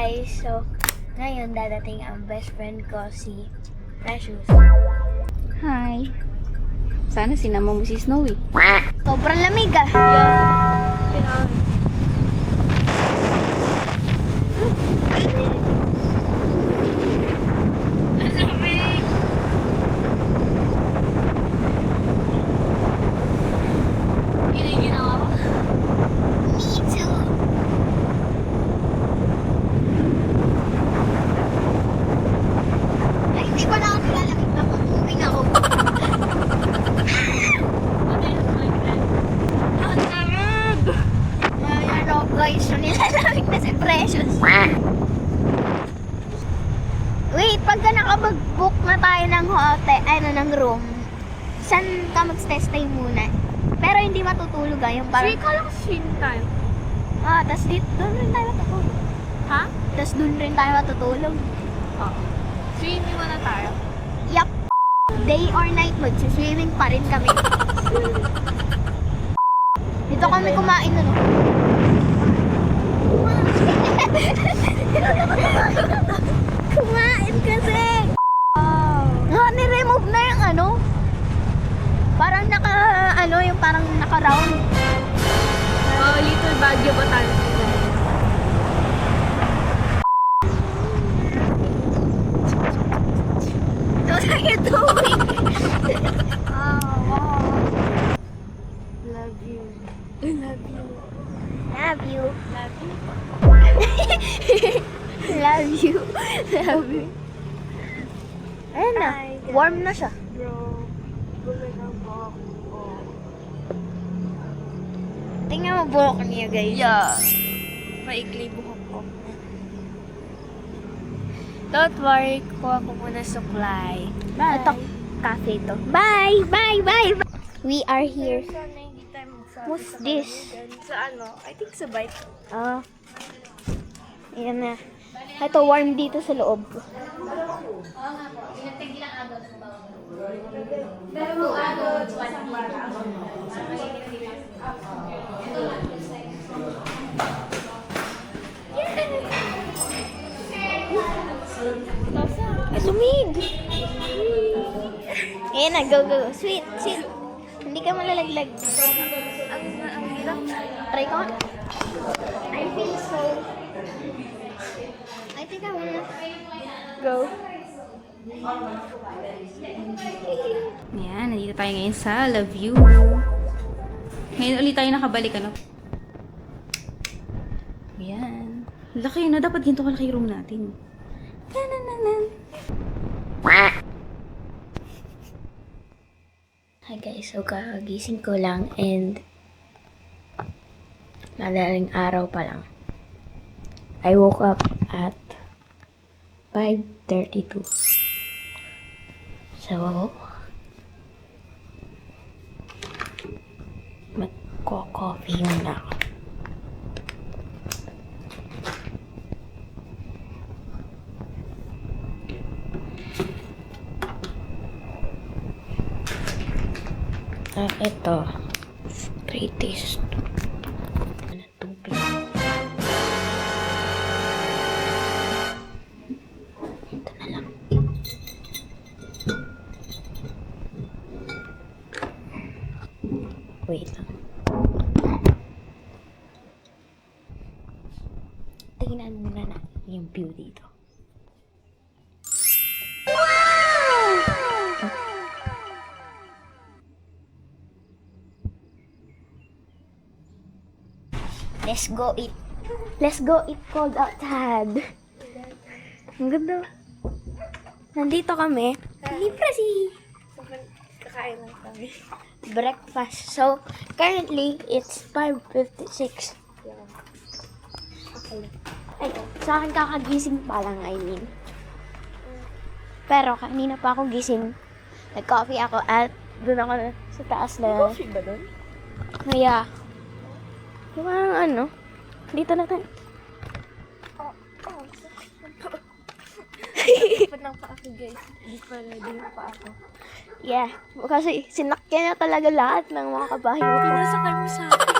guys, so ngayon dadating ang best friend ko si Precious. Hi. Sana sinama mo si Snowy. Sobrang lamig ah. Guys, so nilalamig na si Precious. Wait, pagka nakapag-book na tayo ng hotel, ng room, saan ka mag-stay muna? Pero hindi matutulog yung parang... Sige, kala ko swim tayo. Tas doon rin tayo matutulog. Ha? Tas doon rin tayo matutulog. Oo. Swimming muna tayo. Yup. Day or night, mag-swimming pa rin kami. Dito kami kumain no. Kumain kasi. Ni-remove na yung parang yung parang naka-round. Little Baguio Botanical Garden. What are you doing? Wow. Love you. Love you. Love you. Love you. Love you. Love you. Ayan na. Warm na siya. Bro, bumalik ako. Tingnan mo buhok niya, guys. Yeah. Maikli buhok ko. Don't worry, kuha ko muna suklay. Bye. Ito, cafe to. Bye! Bye! Bye! Bye! We are here. Sana hindi tayo magsabi What's sa this? kaibigan. Sa I think sa bike. Ayan na. Ito, warm dito sa loob. Ay, lumig! Ayan na, go, go. Sweet, sweet. Hindi ka malalaglag. Ang hirap. Try ko. I feel so... I think I wanna go. Yan, nandito tayo ngayon sa La View. Ngayon ulit tayo nakabalik, Yan. Laki na, dapat ganito kalaki yung room natin. Tanananan. Hi guys, so kakagising ko lang and madaling araw pa lang. I woke up at 5:32. So, magko-coffee muna ako. Ito, greatest na tubig. Ito na lang. Wait lang. Tingnan muna natin yung view dito. Let's go eat. Let's go eat cold outside. Ang ganda. Nandito kami. Libre si Kakain lang kami. breakfast. So, currently, it's 5:56. Ay, sa akin kakagising pa lang, I mean. Pero kanina pa ako gising. Nag-coffee ako at doon ako sa taas na. Coffee ba doon? Kaya, yung parang dito na tayo. Dapat lang pa ako, guys. Hindi pa ready yung pa ako. Yeah, kasi sinakyan na talaga lahat ng mga kabahay ko. Pinasakay mo sa akin.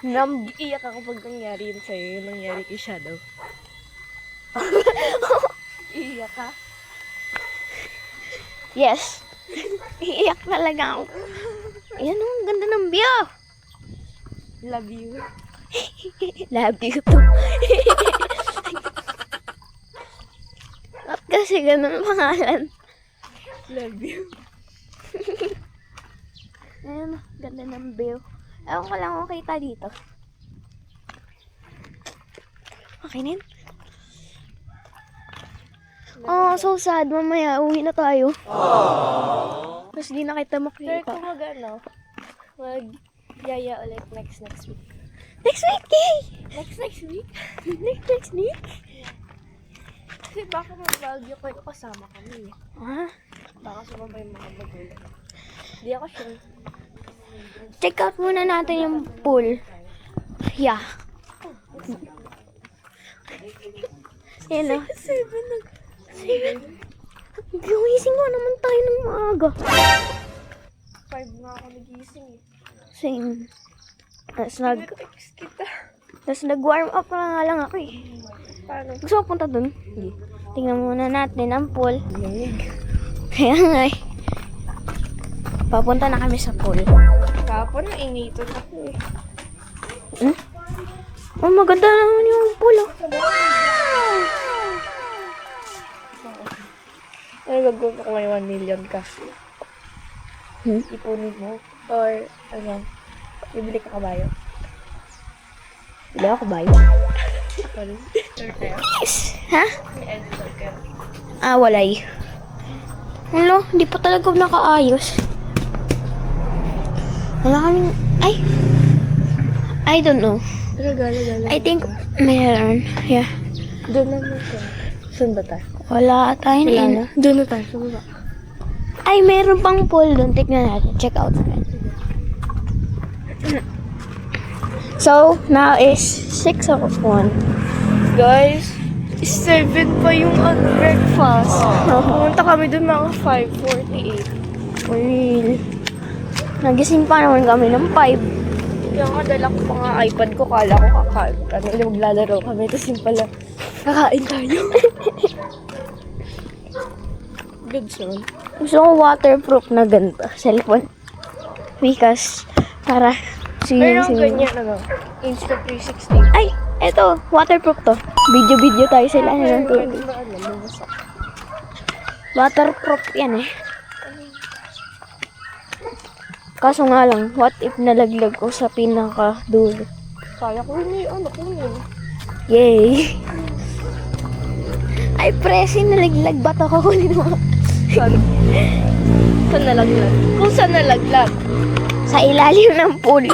Iiyak ako pag nangyari yun sa'yo, yung nangyari kay Shadow. Iiyak ka? Yes. Iiyak talaga ako. Ayan ang ganda ng view. Love you. Love you too. At kasi ganun ang pangalan. Love you. Ayan, ganda ng view. Ewan ko lang kung kita dito. Okay na yun? Oh, so sad. Mamaya, uwi na tayo. Tapos di na kita Pero makita. kung mag-yaya ulit next week. Next week, yay! Next week? Next week? Kasi baka mag-Baguio kayo kasama kami. Ah, Baka sumabay yung mga magulang. Hindi ako sure. check out muna natin yung pool. Yeah. Yan o. 7. Giwising mo naman tayo ng maaga. 5 nga ako nagising eh. Same. Tapos Text kita. nag-warm up na nga lang ako eh. Paano? Gusto mo punta dun? Hindi. Tingnan muna natin ang pool. Lamig. Kaya nga eh. Papunta na kami sa pool. Kapon na initon ako eh. Hmm? Oh, maganda naman yung pool oh. Ano gagawin ko kung may 1 million ka? Ipunin mo? Or ano? Bibili ka kabayo? Hindi ako bayo. Ako rin. Sure kayo? Ha? May editor kayo. Ah, walay. Hello, hindi pa talaga nakaayos. Wala kaming... Ay! I don't know. Gala. I think meron. Yeah. Doon naman ka. Saan ba tayo? Wala tayo na yun. Doon na tayo. Saan ba? Ay, meron pang pool doon. Tignan natin. Check out natin. So, now is 6:01. Guys, 7 pa yung breakfast. Pumunta kami doon mga 5:48. Real. Nagising pa naman kami ng 5. Kaya nga, dala ko pa nga iPad ko. Kala ko maglalaro kami. Tapos yung pala, kakain tayo. Good son. Gusto ko waterproof na ganito. Cellphone. Because, para Pero ang singin. ganyan, Insta360. Ay, eto. Waterproof to. Video tayo sila. Pwede ba lumasa? Waterproof yan eh. Kaso nga lang, what if nalaglag ko sa pinaka-dulo? Kaya ko yun kunin. Yay! Ay, presi, nalaglag. Ba't ako kunin mo? Saan? Saan nalaglag? Kung saan nalaglag? Sa ilalim ng pool.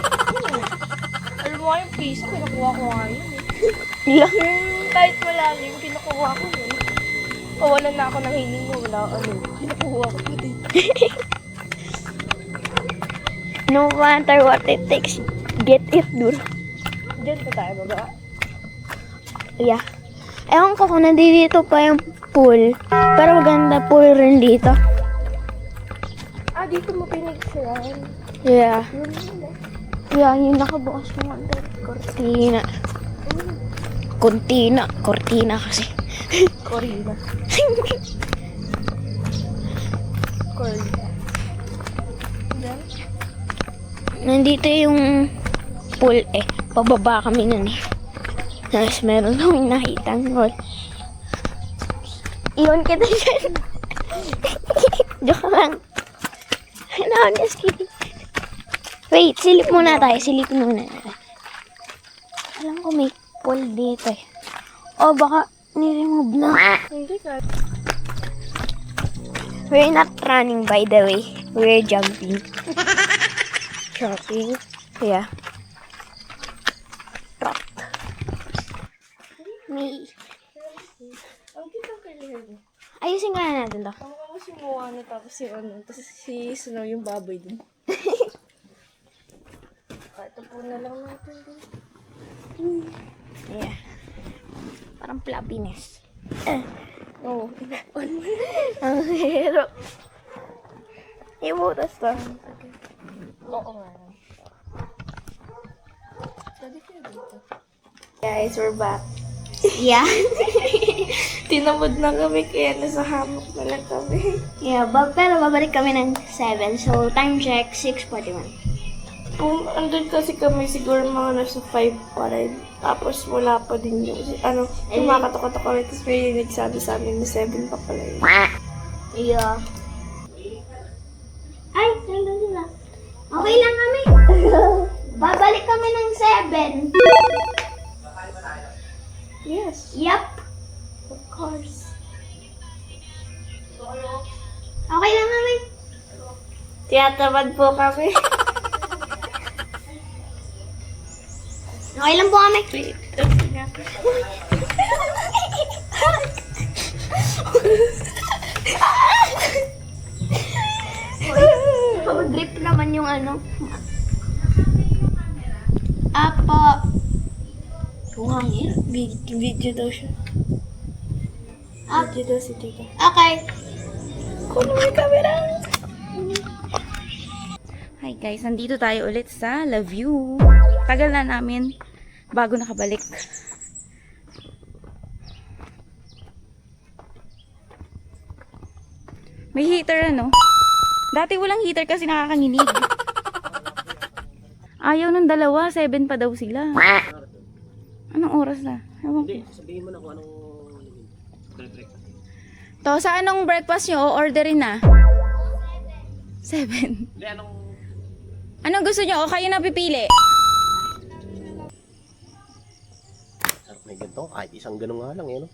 Alam mo nga yung piso, kinukuha ko nga yun Lang. Yung kahit malalim, kinukuha ko yun. Pawalan na ako ng hiling mo, wala kinukuha ko din. No matter what it takes, get it dun. Diyan pa tayo, baba. Yeah. Ewan ko kung nandito pa yung pool. Pero maganda pool rin dito. Dito mo pinagsirahan. Yeah. Yun yun Yeah, yung nakabukas mo under. Cortina. Cortina kasi. Corina. Corina. Diyan? Nandito yung pool eh. Pababa kami nun eh. Tapos meron kaming nakitang wall. Iwan kita dyan. Joke lang. No, I'm just kidding. Wait, silip muna tayo. Silip muna tayo. Alam ko may pool dito eh. Oh, baka niremove na. Hindi ka. We're not running by the way. We're jumping. Shopping. Yeah. Trot. Me. Ang kitang kailangan. Ayusin ka na natin to. Ang ako si Moana tapos si tapos si Snow yung baboy din. Ito po na lang natin din. Yeah. Parang flappiness. Oo. Ang hirap. Ibutas to. Oo nga. Guys, we're back. Yeah. Tinamad na kami kaya nasa hammock na lang kami. Yeah, pero babalik kami ng 7. So, time check, 6:41. Andun kasi kami siguro mga nasa 5 pa rin. Tapos wala pa din yung, kumakatok-katok kami. Tapos may nagsabi sa amin na 7 pa pala yun. Yeah. Ay, nandun sila. Okay lang kami. Babalik kami ng 7. Yes, Yup. of course. Okay lang kami. Tiyatamad po kami. Okay lang po kami. Wait, Pag-grip naman yung ano. Apo. Buhangin. Video daw siya. Video daw si Tita. Okay. Kuno may camera. Hi guys, nandito tayo ulit sa La View. Tagal na namin bago nakabalik. May heater ano? Dati walang heater kasi nakakanginig. Ayaw ng dalawa, 7 pa daw sila. Anong oras na? Ewan ko. Hindi, sabihin mo na kung anong breakfast. To, sa anong breakfast nyo? O-orderin na? 7. Hindi, Anong gusto nyo? O kayo na pipili? sarap may ganito. Kahit isang ganun nga lang, no?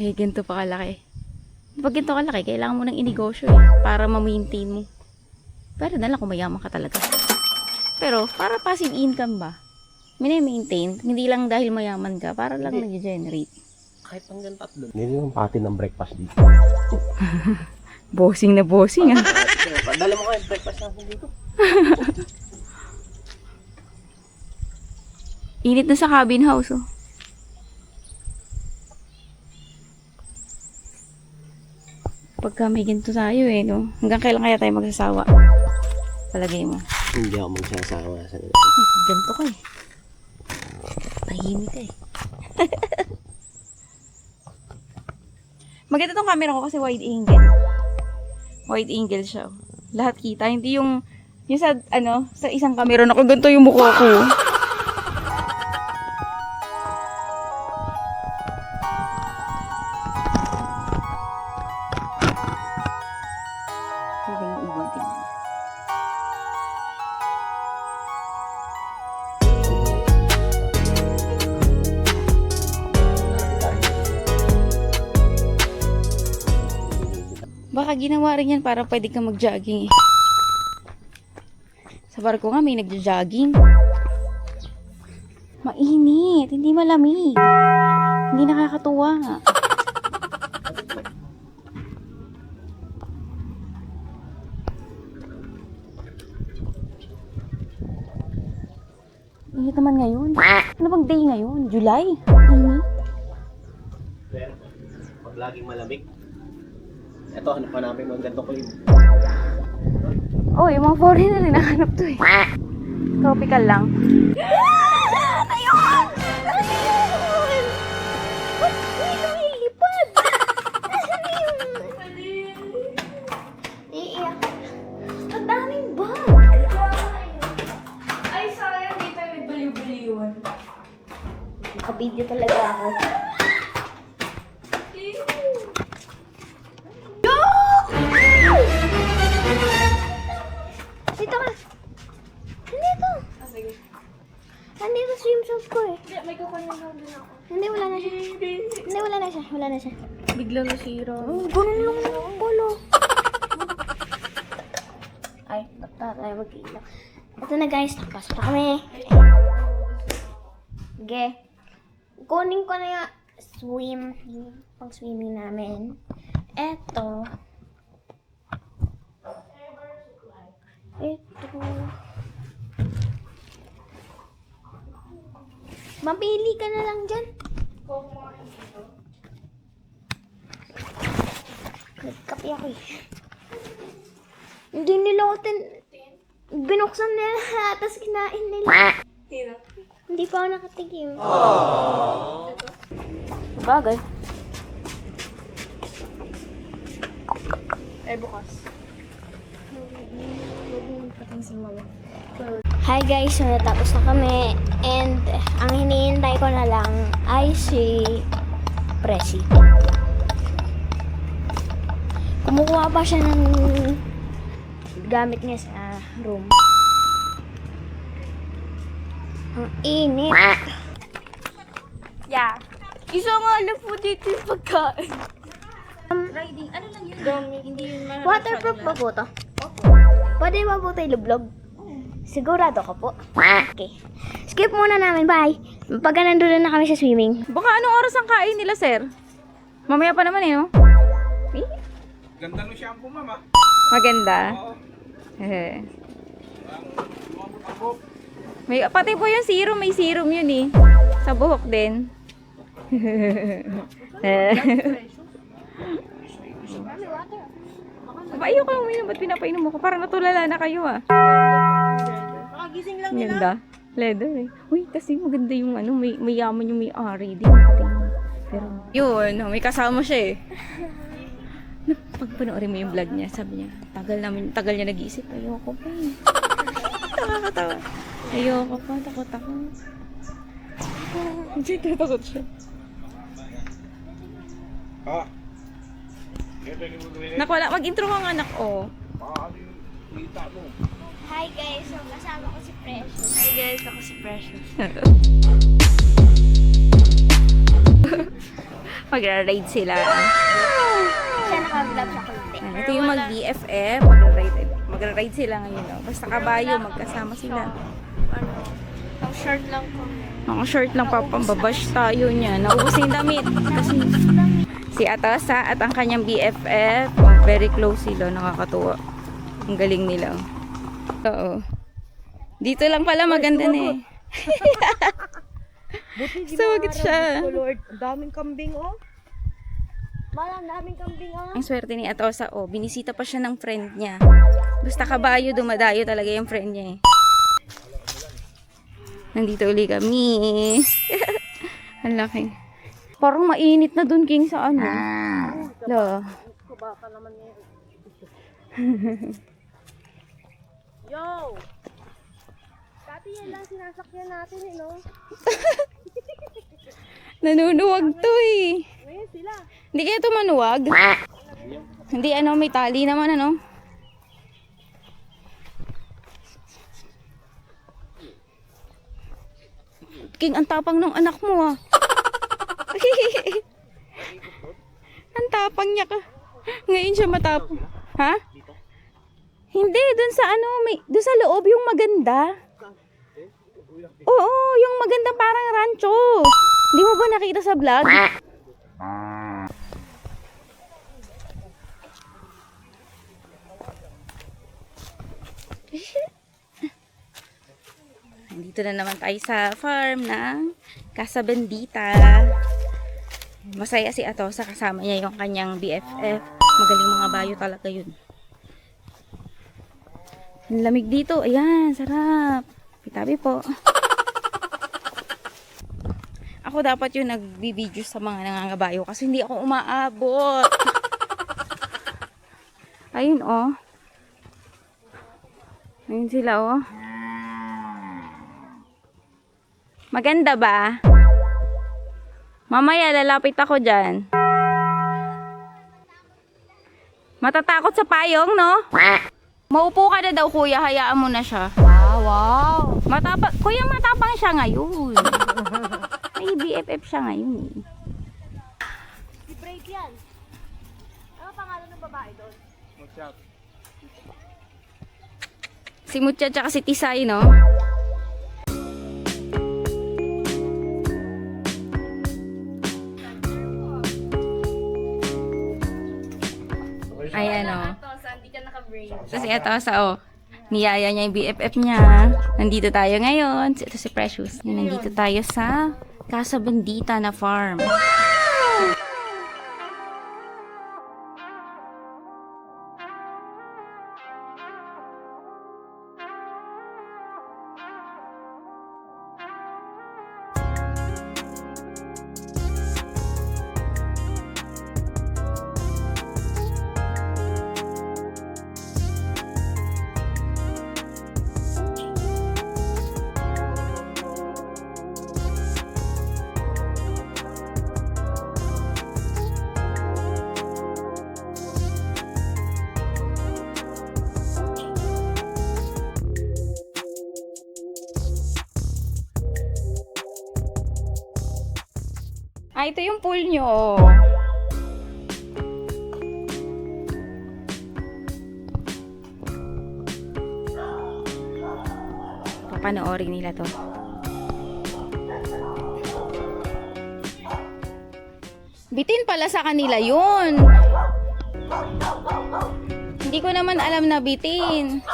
Eh, ganito pa kalaki. Pag ganito kalaki, kailangan mo ng inegosyo para ma-maintain mo. Pero nalang kung mayaman ka talaga. Pero, para passive income ba? Mini-maintain, hindi lang dahil mayaman ka, para lang nag-generate. Kahit hanggang 3. Hindi naman pati ng breakfast dito. Bossing na bossing ah. Padala mo kayo breakfast natin dito. Init na sa cabin house oh. Pagka may ganito tayo no? Hanggang kailan kaya tayo magsasawa? Palagay mo. Hindi ako magsasawa sa nila. Ay, ganito ka tahimik ka Maganda tong camera ko kasi wide angle. Wide angle siya. Lahat kita. Hindi yung sa, sa isang camera na ganito yung mukha ko. Pwede yung ibang tingnan. Baka ginawa rin yan para pwede kang mag-jogging Sa barko nga may nagja-jogging. Mainit, hindi malamig. Hindi nakakatuwa. Init naman ngayon. Ano bang day ngayon? July? Init. Pero, pag laging malamig, eto, hanap pa namin mga ganito ko yun. Oh, yung mga foreigner rin nahanap to Tropical lang. Ayun! Ayun! Ba't may lumilipad? Asan yun? Iiyak. Ang daming bag. Ay, sayang, di tayo nagbaliw-baliwan. Nakabidyo talaga ako. Dito ka. Nandito. Sige. Nandito swimsuit ko eh. Hindi, may kukunin lang din ako. Hindi, wala na siya. Hindi, wala na siya. Wala na siya. Biglang nasira. Ganun lang ang bolo. Ay, basta tayo mag-ilaw. Ito na guys, nakapasok na kami. Sige. Kunin ko na yung pang-swimming namin. Eto. Ito. Mapili ka na lang dyan. Nagkape ako eh. Hindi nila ako Binuksan nila, tapos kinain nila. Sino? Hindi pa ako nakatikim. Bagay. Ay, bukas. Hi guys, so natapos na kami. And ang hinihintay ko na lang ay si Presi. Kumukuha pa siya ng gamit niya sa room. Ang init. Yeah. Isa nga lang po dito yung pagkain. Riding, ano lang yun? Hindi yun Waterproof ba po to? Pwede ba po tayo lublog? Sigurado ka po. Okay. Skip muna namin. Bye. Pagka nandun na kami sa swimming. Baka anong oras ang kain nila, sir? Mamaya pa naman eh, no? Eh? Ganda ng shampoo, mama. Maganda. Oo. Eh. May, pati po yung serum, may serum yun eh. Sa buhok din. Aba, ayaw ka uminom. Ba't pinapainom mo ko? Parang natulala na kayo ah. Makagising lang Ganda. Leather eh. Uy, kasi maganda yung ano, may yaman yung may-ari din. Pero, yun, may kasama siya eh. Pag panoorin mo yung vlog niya, sabi niya, tagal niya nag-iisip, ayoko pa eh. Nakakatawa. Ayoko pa, takot ako. Hindi, takot siya. Ah. Naku, wala, mag-intro kang anak, oh. Kita mo. Hi guys, so kasama ko si Precious. Hi guys, ako si Precious. Magra-ride sila. Siya naka-vlog sa konti. Ito yung mag-BFF, magra-ride sila ngayon. Oh. Basta kabayo, magkasama sila. Ang short lang ko. Mga short lang, papambabash tayo niya. Naubos na yung damit. Kasi si Atasa at ang kanyang BFF, very close sila, nakakatuwa. Ang galing nila. Oo. Dito lang pala maganda na eh. Sawagit siya. Lord, daming kambing, oh. Malang daming kambing, oh. Ang swerte ni Atosa, oh, binisita pa siya ng friend niya. Basta kabayo, dumadayo talaga yung friend niya eh. Nandito uli kami. Ang laki. Parang mainit na dun, King, sa ano. La. Baka naman niya. Yo! Dati yan lang sinasakyan natin, eh, no? Nanunuwag to eh. Ngayon sila. Hindi kaya ito manuwag? Hindi ano, may tali naman ano. King, ang tapang ng anak mo ah. Ang tapang niya ka. Ngayon siya matapang. Ha? Hindi, dun sa ano, dun sa loob yung maganda. Oo, yung maganda parang rancho. Hindi mo ba nakita sa vlog? Dito na naman tayo sa farm ng Casa Bendita. Masaya si Atosa, kasama niya yung kanyang BFF. Magaling mga bayo talaga yun. Ang lamig dito. Ayan, sarap. Pitabi po. Ako dapat yung nagbibideo sa mga nangangabayo kasi hindi ako umaabot. Ayun oh. Ayun sila oh. Maganda ba? Mamaya lalapit ako dyan. Matatakot sa payong, no? Maupo ka na daw, kuya. Hayaan mo na siya. Wow! Kuya, matapang siya ngayon. May BFF siya ngayon. I-break yan. Ano pangalan ng babae doon? Mag-shop. Si Mutya tsaka si Tisay, no? Ayan, o. Hindi ka naka-break. Kasi ito sa, oh. Niyaya niya yung BFF niya. Nandito tayo ngayon. Ito si Precious. Nandito tayo sa Casa Bendita na farm. Ah, ito yung pool nyo. Papanoorin nila to. Bitin pala sa kanila yun. Hindi ko naman alam na bitin.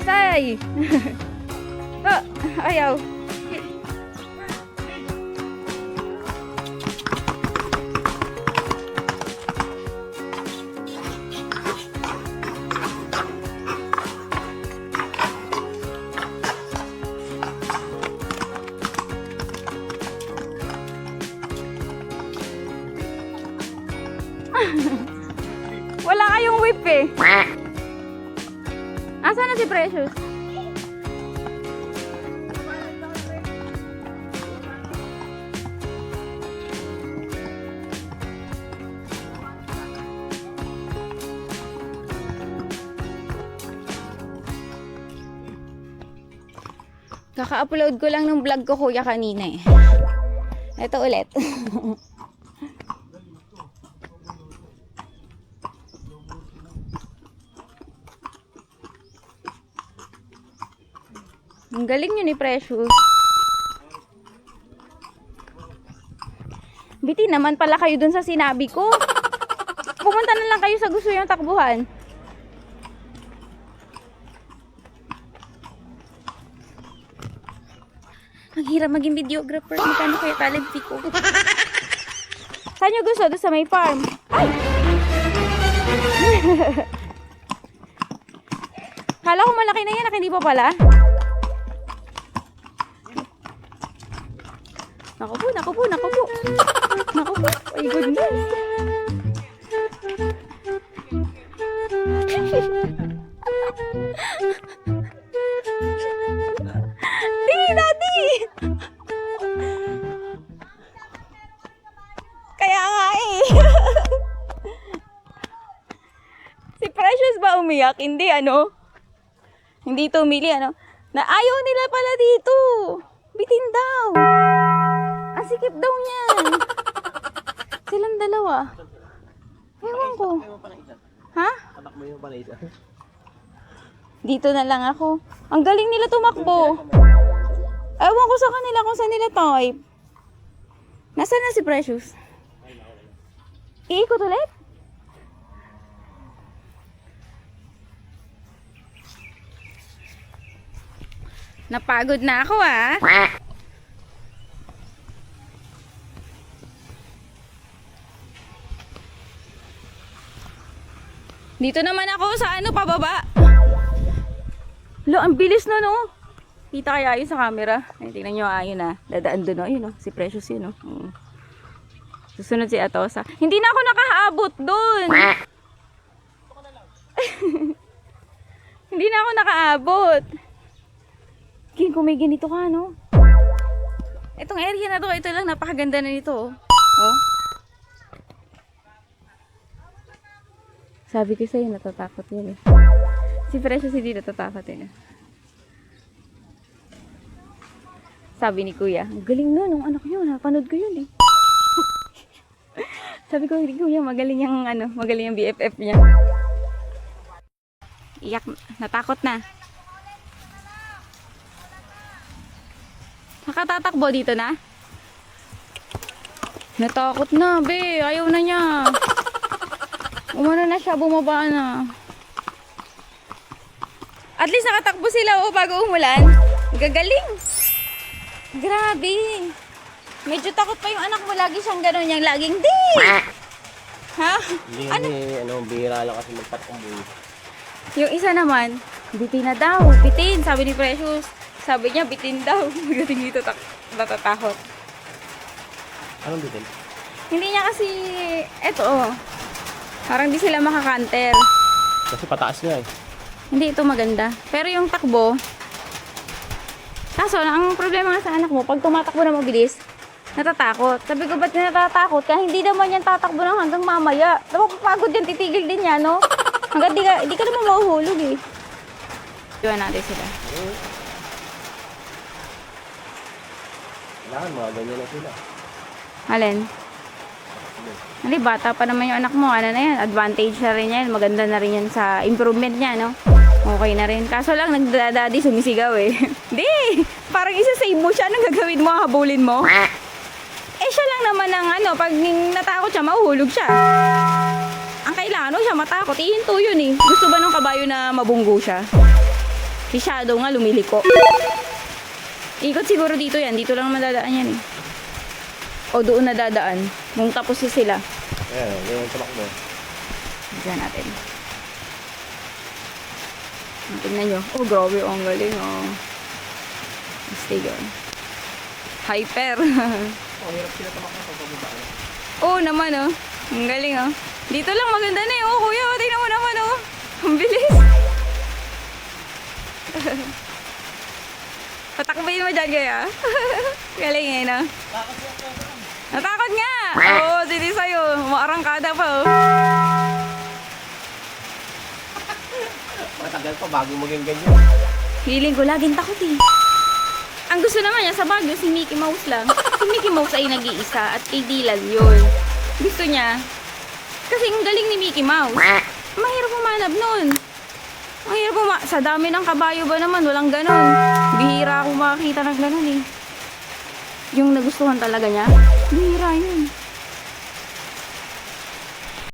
Isay! Oh, ayaw. Wala kayong whip eh. Asan na si Precious? Kaka-upload ko lang ng vlog ko kuya kanina eh. Ito ulit. Ang galing yun ni Precious. Biti naman pala kayo dun sa sinabi ko. Pumunta na lang kayo sa gusto yung takbuhan. Ang hirap maging videographer. Magkano kaya talent fee ko? Saan nyo gusto? Doon sa may farm. Ay! Kala ko malaki na yan. Hindi pa pala. Naku po. Naku po. Ay, goodness. Daddy! Kaya nga eh. Si Precious ba umiyak? Hindi ano? Hindi tumili ano? Na ayaw nila pala dito. Bitin daw. Ang sikip daw niyan. Silang dalawa. Ewan ko. Ha? Tatakbo yung pala isa. Dito na lang ako. Ang galing nila tumakbo. Ewan ko sa kanila kung saan nila type. Nasaan na si Precious? Iikot ulit? Napagod na ako ah. Dito naman ako sa ano pababa. Lo, ang bilis na no. Kita kaya yun sa camera. Ay, tingnan nyo ayun ah. Dadaan doon oh. Yun oh. Si Precious yun oh. Susunod si Atosa. Hindi na ako nakaabot doon. Hindi na ako nakaabot. King, kung may ganito ka no. Itong area na to, ito lang napakaganda na nito oh. Oh. Sabi ko sa'yo, natatakot yan eh. Si Precious hindi natatakot eh. Sabi ni Kuya, ang galing nun, nung anak yun, napanood ko yun eh. Sabi ko, hindi Kuya, magaling yung ano, magaling yung BFF niya. Iyak, natakot na. Nakatatakbo dito na? Natakot na, be, ayaw na niya. Umano na siya, bumaba na. At least nakatakbo sila bago umulan. Gagaling. Grabe. Medyo takot pa yung anak mo. Lagi siyang gano'n yung laging di. Ha? Hindi kasi, bihira lang kasi magpatumboy. Yung isa naman, bitin na daw. Bitin, sabi ni Precious. Sabi niya, bitin daw. Magating dito, natatakot. Anong bitin? Hindi niya kasi, eto parang di sila makakanter. Kasi pataas nga eh. Hindi ito maganda. Pero yung takbo, kaso, ang problema nga sa anak mo, pag tumatakbo na mabilis, natatakot. Sabi ko, ba't natatakot? Kaya hindi naman yan tatakbo ng hanggang mamaya. Napapagod yan, titigil din yan, no? Hanggang di ka naman mahuhulog eh. Iwan natin sila. Kailangan mga ganyan na sila. Alin? Hindi, bata pa naman yung anak mo. Ano na yan? Advantage na rin yan. Maganda na rin yan sa improvement niya, no? Okay na rin. Kaso lang, nagdadadi, sumisigaw eh. Di! Parang isa-save mo siya. Anong gagawin mo? Habulin mo? Eh, siya lang naman ang pag natakot siya, mahuhulog siya. Ang kailangan siya matakot. Ihinto yun eh. Gusto ba ng kabayo na mabunggo siya? Si Shadow nga, lumiliko. Ikot siguro dito yan. Dito lang madadaan yan eh. O doon na dadaan. Nung tapos sila. Ayan, ganyan tumakbo. Diyan natin. Tingnan nyo. Oh, grabe. Ang galing. Oh. Stay on. Hyper. Hirap sila tumakbo sa pababa. Oo naman, oh. Ang galing, oh. Dito lang maganda na, oh, kuya. Oh, tingnan mo naman, oh. Ang bilis. Patakbayin mo dyan, kaya. Galing, eh, no? Natakot nga. Oo, sini sa'yo. Maarangkada pa, oh. Matagal pa bago maging ganyan. Feeling ko laging takot, eh. Ang gusto naman niya sa Baguio, si Mickey Mouse lang. Si Mickey Mouse ay nag-iisa at kay Dylan yun. Gusto niya. Kasi ang galing ni Mickey Mouse. Mahirap humanap nun. Mahirap sa dami ng kabayo ba naman, walang ganon. Bihira ako makakita ng ganon eh. Yung nagustuhan talaga niya, bihira yun.